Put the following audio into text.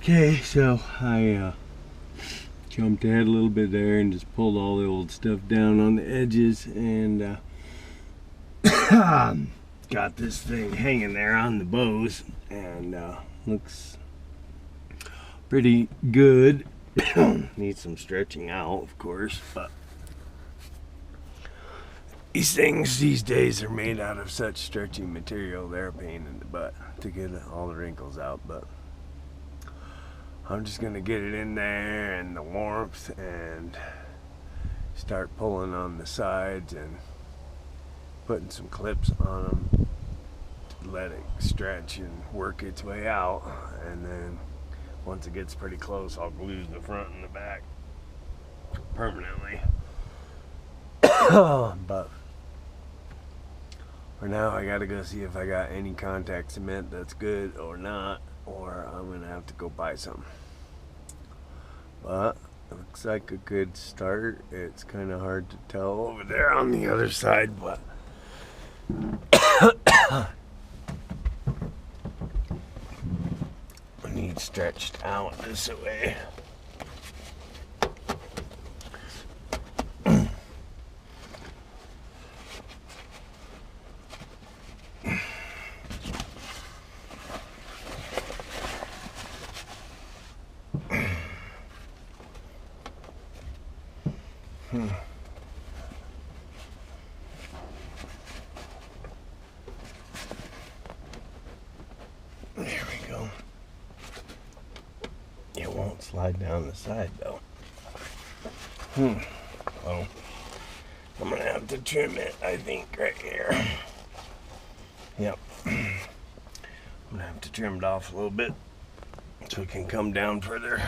Okay, so I jumped ahead a little bit there and just pulled all the old stuff down on the edges, and got this thing hanging there on the bows, and looks pretty good. Needs some stretching out, of course, but these things these days are made out of such stretchy material, they're a pain in the butt to get all the wrinkles out. But I'm just gonna get it in there and the warmth and start pulling on the sides and putting some clips on them to let it stretch and work its way out. And then once it gets pretty close, I'll glue the front and the back permanently. But for now, I gotta go see if I got any contact cement that's good or not, or I'm gonna have to go buy some. But it looks like a good start. It's kind of hard to tell over there on the other side, but I need stretched out this way. There we go. It won't slide down the side though. Well, I'm gonna have to trim it, I think, right here. Yep. I'm gonna have to trim it off a little bit so it can come down further.